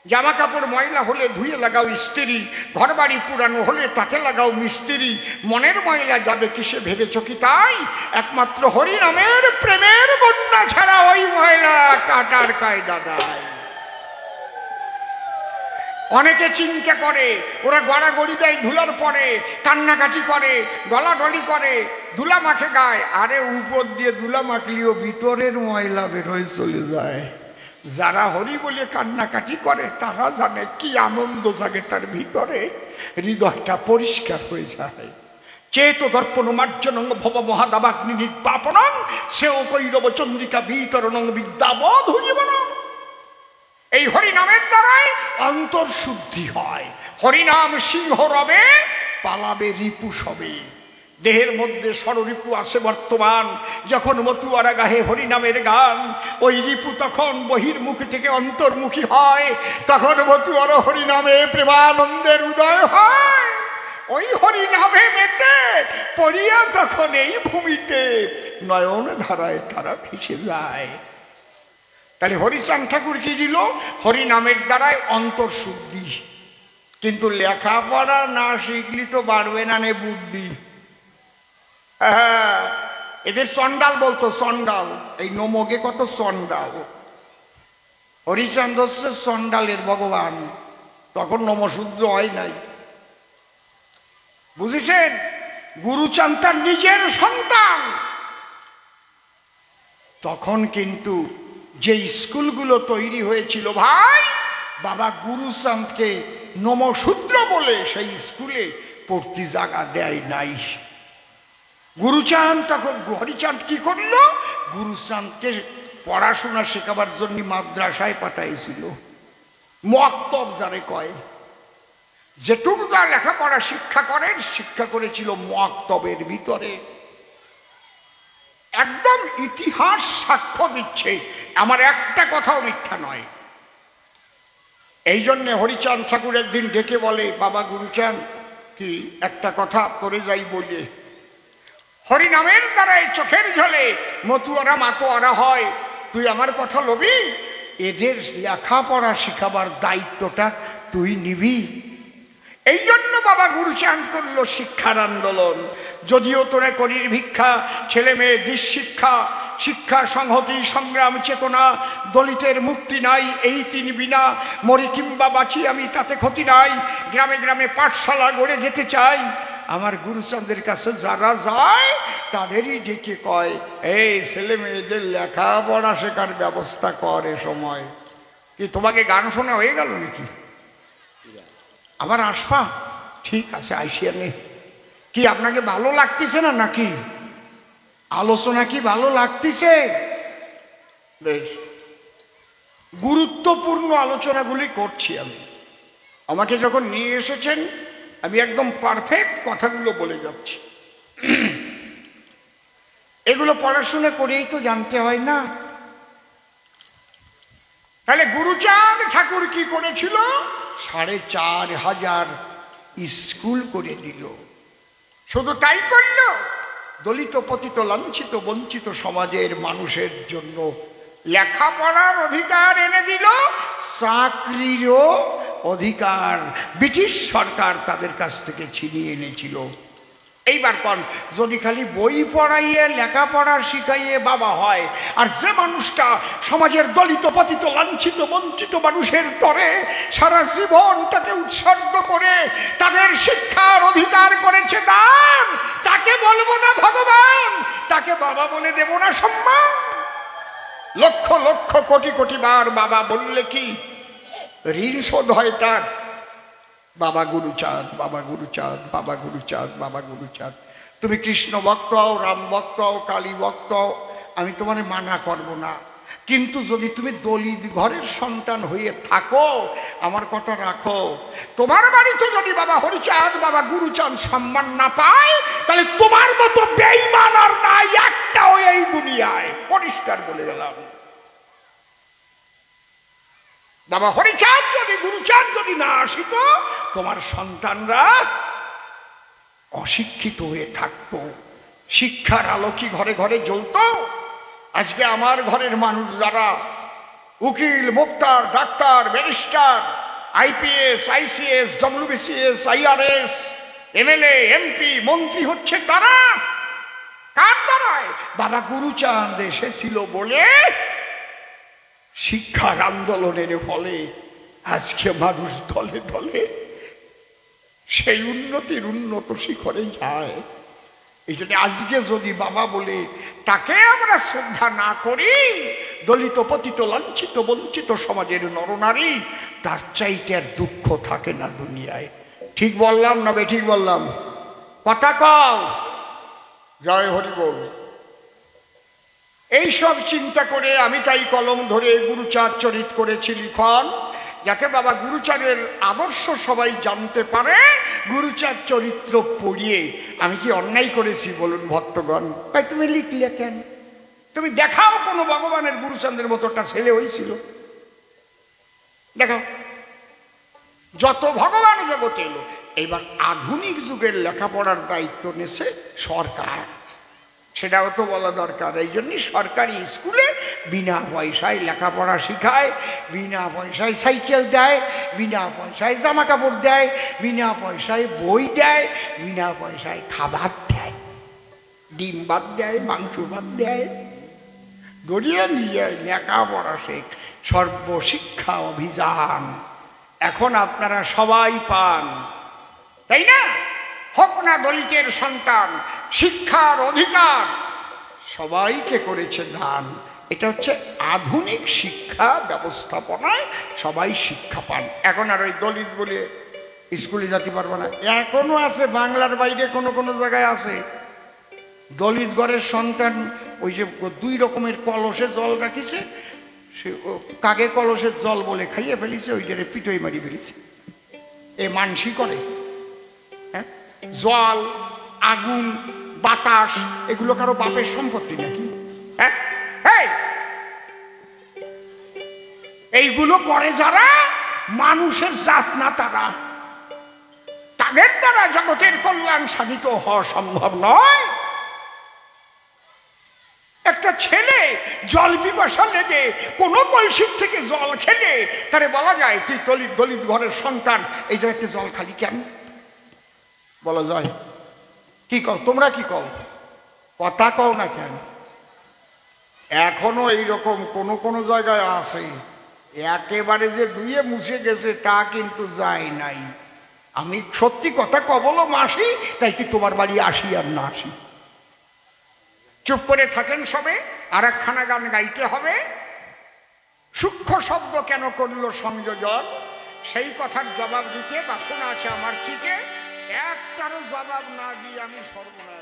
জামা কাপড় ময়লা হলে ধুয়ে লাগাও ইস্ত্রি, ঘর বাড়ি পুরানো হলে তাতে লাগাও মিস্ত্রি। মনের ময়লা যাবে কিসে ভেবেছ কি তাই? একমাত্র হরি নামের প্রেমের বন্যা ছাড়া ওই ময়লা কাটার কায়দা নাই। অনেকে চিন্তা করে ওরা গড়াগড়ি দেয় ধুলার পরে, কান্নাকাটি করে, গলাগলি করে, ধুলা মাখে গায়। আরে উপর দিয়ে ধুলা মাখলেও ভিতরের ময়লা বের হয়ে চলে যায়। যারা হরি বলে কান্নাকাটি করে তারা জানে কি আনন্দ জাগে তার ভিতরে, হৃদয়টা পরিষ্কার হয়ে যায়। চেত দর্পণ মার্জনং ভব মহাদাবাগ্নি নির্বাপনং সেও কৈরব চন্দ্রিকা বিতরণং বিদ্যাবোধ জীবনং। এই হরিনামের দ্বারাই অন্তর্শুদ্ধি হয়। হরিনাম সিংহ রবে, পালাবে রিপু সবে। দেহের মধ্যে ষড়রিপু আছে বর্তমান। যখন মতুয়ারা গাহে হরিনামের গান, ওই রিপু তখন বহির্মুখ থেকে অন্তর্মুখী হয়। তখন মতুয়ারা হরিনামে প্রেমানন্দের উদয় হয়। ওই হরিনামে মেতে পড়িয়া তখন এই ভূমিতে নয়ন ধারায় তারা ভেসে যায়। তাহলে হরিচাঁদ ঠাকুর কি দিল? হরি নামের দ্বারায় অন্তর্শুদ্ধি। কিন্তু লেখাপড়া না শিখলি তো বাড়বে না নে বুদ্ধি। হ্যাঁ, এদের চন্ডাল বলতো, চন্ডাল। এই নমকে কত চন্ডাল। হরিচাঁদ হচ্ছে চন্ডালের ভগবান, তখন নমশূদ্র হয় নাই। বুঝেছেন? গুরুচাঁদ তার নিজের সন্তান। তখন কিন্তু যে স্কুলগুলো তৈরি হয়েছিল ভাই, বাবা গুরুচাঁদকে নমশূদ্র বলে সেই স্কুলে পড়তে জায়গা দেয় নাই। গুরুচাঁদ তখন, হরিচাঁদ কি করলো? গুরুচাঁদকে পড়াশোনা শেখাবার জন্য মাদ্রাসায় পাঠাইছিল। মক্তব যারে কয়, যেটুকু যা লেখাপড়া শিক্ষা করেন, শিক্ষা করেছিল মক্তবের ভিতরে। একদম ইতিহাস সাক্ষ্য দিচ্ছে, আমার একটা কথাও মিথ্যা নয়। এই জন্যে হরিচাঁদ ঠাকুর একদিন ডেকে বলে, বাবা গুরুচাঁদ, কি একটা কথা করে যাই বলে, হরি নামের দ্বারাই চোখের ঝলে মতুয়ারা মাতোয়ারা হয়, তুই আমার কথা লবি? এদের লেখাপড়া শিখাবার দায়িত্বটা তুই নিবি। এই জন্য বাবা গুরুচাঁদ করলো শিক্ষার আন্দোলন। যদিও তোরা করির ভিক্ষা, ছেলে মেয়ে শিক্ষা, শিক্ষা সংহতি সংগ্রাম চেতনা, দলিতের মুক্তি নাই, এই তিন বিনা মরি কিংবা বাঁচি আমি তাতে ক্ষতি নাই, গ্রামে গ্রামে পাঠশালা গড়ে যেতে চাই। আমার গুরুচাঁদের কাছে যারা যায় তাদেরই ডেকে কয়, এই ছেলে মেয়েদের লেখাপড়া শেখার ব্যবস্থা কর। এ সময় কি তোমাকে গান শোনা হয়ে গেল নাকি? আবার আসবা? ঠিক আছে, আইসিয়া নে। কি আপনাকে ভালো লাগতেছে না নাকি? আলোচনা কি ভালো লাগতেছে? বেশ, গুরুত্বপূর্ণ আলোচনাগুলি করছি আমি। আমাকে যখন নিয়ে এসেছেন, আমি একদম পারফেক্ট কথাগুলো বলে যাচ্ছি। এগুলো পড়াশোনা করেই তো জানতে হয় না? তাহলে গুরুচাঁদ ঠাকুর কি করেছিল? 4500 স্কুল করে দিল। শুধু তাই করল, দলিত পতিত লাঞ্ছিত বঞ্চিত সমাজের মানুষের জন্য লেখাপড়ার অধিকার এনে দিল, চাকরিরও অধিকার ব্রিটিশ সরকার তাদের কাছ থেকে ছিনিয়ে এনেছিল। এইবার কোন, যদি খালি বই পড়াইয়ে লেখাপড়া শিখাইয়ে বাবা হয়, আর যে মানুষটা সমাজের দলিত পতিত লাঞ্ছিত বঞ্চিত মানুষের তরে সারা জীবনটাকে উৎসর্গ করে তাদের শিক্ষার অধিকার করেছে দান, তাকে বলবো না ভগবান, তাকে বাবা বলে দেব না সম্মান? লক্ষ লক্ষ কোটি কোটি বার বাবা বললে কি ঋণ শোধ হয় তার? বাবা গুরুচাঁদ, বাবা গুরুচাঁদ, বাবা গুরুচাঁদ, বাবা গুরুচাঁদ। তুমি কৃষ্ণ ভক্ত হও, রাম ভক্ত হও, কালী ভক্ত হও, আমি তোমার মানা করব না। কিন্তু যদি তুমি দলিত ঘরের সন্তান হয়ে থাকো, আমার কথা রাখো, তোমার বাড়িতে যদি বাবা হরিচাঁদ, বাবা গুরুচাঁদ সম্মান না পায়, তাহলে তোমার মতো বেঈমান আর নাই একটাও এই দুনিয়ায়। পরিষ্কার বলে গেলাম। বাবা হরিচাঁদ যদি, গুরুচাঁদ যদি না আসিত, তোমার সন্তানরা অশিক্ষিত হয়ে থাকতো। শিক্ষার আলো কি ঘরে ঘরে জ্বলতো? আজকে আমার ঘরের মানুষ যারা উকিল, মুক্তার, doctor, barrister, IPS, ICS, WBCS, IRS, MLA, MP, মন্ত্রী হচ্ছে, তারা কার দ্বারায়? বাবা গুরুচাঁদ এসেছিল বলে। শিক্ষার আন্দোলনের ফলে আজকে মানুষ দলে দলে সেই উন্নতির উন্নত শিখরে যায়। এই জন্য আজকে যদি বাবা বলে তাকে আমরা শ্রদ্ধা না করি, দলিত পতিত লাঞ্ছিত বঞ্চিত সমাজের নরনারী, তার চাইতে আর দুঃখ থাকে না দুনিয়ায়। ঠিক বললাম না বেঠিক বললাম? কথা কও। জয় হরি বল। এইসব চিন্তা করে আমি তাই কলম ধরে গুরুচাঁদ চরিত করেছি লিখন, যাতে বাবা গুরুচাঁদের আদর্শ সবাই জানতে পারে। গুরুচাঁদ চরিত্র পড়িয়ে আমি কি অন্যায় করেছি বলুন ভক্তগণ? ভাই তুমি লিখলে কেন? তুমি দেখাও কোনো ভগবানের গুরুচাঁদের মতো একটা ছেলে হয়েছিল, দেখাও। যত ভগবান জগতে এলো, এইবার আধুনিক যুগের লেখাপড়ার দায়িত্ব নেছে সরকার। সেটাও তো বলা দরকার। এই জন্যই সরকারি স্কুলে বিনা পয়সায় লেখাপড়া শিখায়, বিনা পয়সায় সাইকেল দেয়, বিনা পয়সায় জামা কাপড় দেয়, বিনা পয়সায় বই দেয়, বিনা পয়সায় খাবার দেয়, ডিম ভাত দেয়, মাংস ভাত দেয়, গড়িয়ে নিয়ে লেখাপড়া শেখ। সর্বশিক্ষা অভিযান এখন আপনারা সবাই পান, তাই না? হোক না দলিতের সন্তান, শিক্ষার অধিকার সবাইকে করেছে দান। এটা হচ্ছে আধুনিক শিক্ষা ব্যবস্থাপনায় সবাই শিক্ষা পান। এখন আর ওই দলিত বলে স্কুলে যেতে পারবে না। এখনো আছে, বাংলার বাইরে কোনো কোনো জায়গায় আছে দলিত ঘরের সন্তান ওই যে 2 রকমের কলসে জল রাখিছে, সে কাগে কলসের জল বলে খাইয়ে ফেলিছে, ওই জন্য পিটোই মারি ফেলিছে। এ মানসি করে। হ্যাঁ, জল, আগুন, বাতাস এগুলো কারো বাপের সম্পত্তি নাকি? হ্যাঁ, এইগুলো করে যারা মানুষের জাত না, তাদের দ্বারা জগতের কল্যাণ সাধিত হওয়া সম্ভব নয়। একটা ছেলে জল পিপাসা লেগে কোনো কলসির থেকে জল খেলে তারে বলা যায় তুই দলিত ঘরের সন্তান, এই জায়গাতে জল খালি কেন? বলা যায়? কি কও তোমরা? কি কও? কথা কও না কেন? এখনো এইরকম কোনো কোনো জায়গায় আছে, একেবারে যে ধুয়ে মুছে গেছে তা কিন্তু যায় নাই। আমি সত্যি কথা কবলো মাসি, তাই কি তোমার বাড়ি আসি আর না আসি? চুপ করে থাকেন সবে, আর একখানা গান গাইতে হবে। সূক্ষ্ম শব্দ কেন করলো সংযোজন, সেই কথার জবাব দিতে বাসনা আছে আমার চিতে। একটারও জবাব না দিয়ে আমি সর্বনাশ।